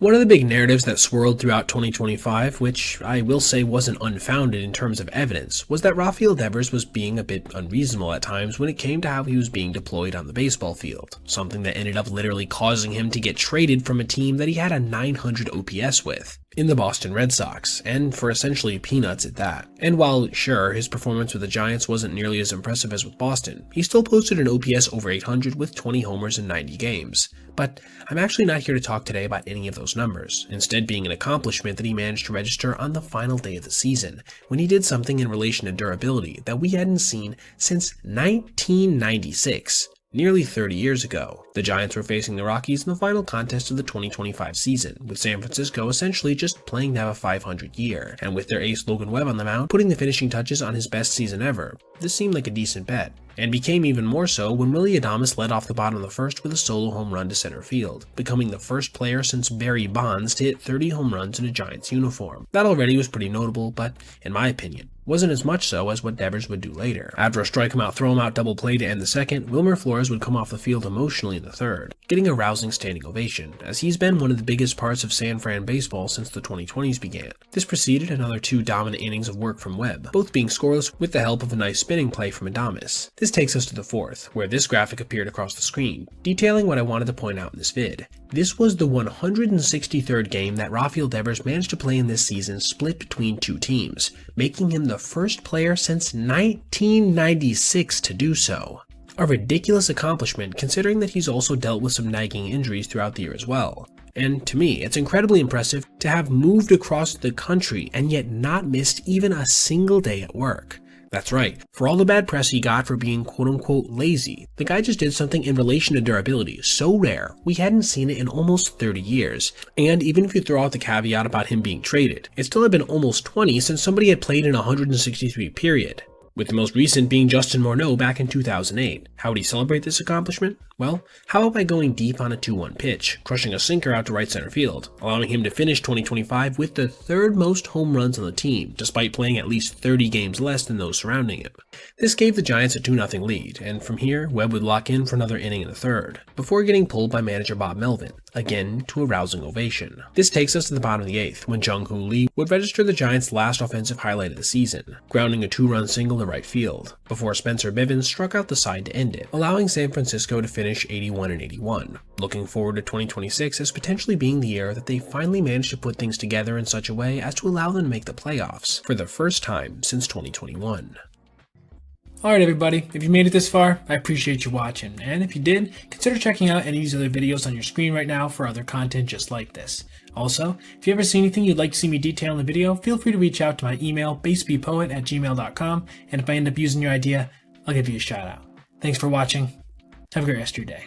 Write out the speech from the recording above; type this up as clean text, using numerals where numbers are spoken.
One of the big narratives that swirled throughout 2025, which I will say wasn't unfounded in terms of evidence, was that Rafael Devers was being a bit unreasonable at times when it came to how he was being deployed on the baseball field, something that ended up literally causing him to get traded from a team that he had a 900 OPS with, in the Boston Red Sox, and for essentially peanuts at that. And while, sure, his performance with the Giants wasn't nearly as impressive as with Boston, he still posted an OPS over 800 with 20 homers in 90 games. But I'm actually not here to talk today about any of those numbers, instead being an accomplishment that he managed to register on the final day of the season, when he did something in relation to durability that we hadn't seen since 1996. Nearly 30 years ago, the Giants were facing the Rockies in the final contest of the 2025 season, with San Francisco essentially just playing to have a 500 year, and with their ace Logan Webb on the mound putting the finishing touches on his best season ever. This seemed like a decent bet, and became even more so when Willy Adames led off the bottom of the first with a solo home run to center field, becoming the first player since Barry Bonds to hit 30 home runs in a Giants uniform. That already was pretty notable, but in my opinion, wasn't as much so as what Devers would do later. After a strike him out, throw him out double play to end the second, Wilmer Flores would come off the field emotionally in the third, getting a rousing standing ovation, as he's been one of the biggest parts of San Fran baseball since the 2020s began. This preceded another 2 dominant innings of work from Webb, both being scoreless with the help of a nice spinning play from Adames. This takes us to the fourth, where this graphic appeared across the screen, detailing what I wanted to point out in this vid. This was the 163rd game that Rafael Devers managed to play in this season split between 2 teams, making him the first player since 1996 to do so. A ridiculous accomplishment considering that he's also dealt with some nagging injuries throughout the year as well. And to me, it's incredibly impressive to have moved across the country and yet not missed even a single day at work. That's right, for all the bad press he got for being quote-unquote lazy, the guy just did something in relation to durability so rare we hadn't seen it in almost 30 years. And even if you throw out the caveat about him being traded, it still had been almost 20 since somebody had played in a 163 period, with the most recent being Justin Morneau back in 2008. How would he celebrate this accomplishment? Well, how about by going deep on a 2-1 pitch, crushing a sinker out to right center field, allowing him to finish 2025 with the 3rd most home runs on the team, despite playing at least 30 games less than those surrounding him. This gave the Giants a 2-0 lead, and from here, Webb would lock in for another inning in the 3rd, before getting pulled by manager Bob Melvin, again to a rousing ovation. This takes us to the bottom of the 8th, when Jung Hoo Lee would register the Giants' last offensive highlight of the season, grounding a 2-run single to right field, before Spencer Bivens struck out the side to end it, allowing San Francisco to finish 81-81. Looking forward to 2026 as potentially being the year that they finally managed to put things together in such a way as to allow them to make the playoffs for the first time since 2021. Alright everybody, if you made it this far, I appreciate you watching, and if you did, consider checking out any of these other videos on your screen right now for other content just like this. Also, if you ever see anything you'd like to see me detail in the video, feel free to reach out to my email, basebeatpoet@gmail.com, and if I end up using your idea, I'll give you a shout out. Thanks for watching. Have a great rest of your day.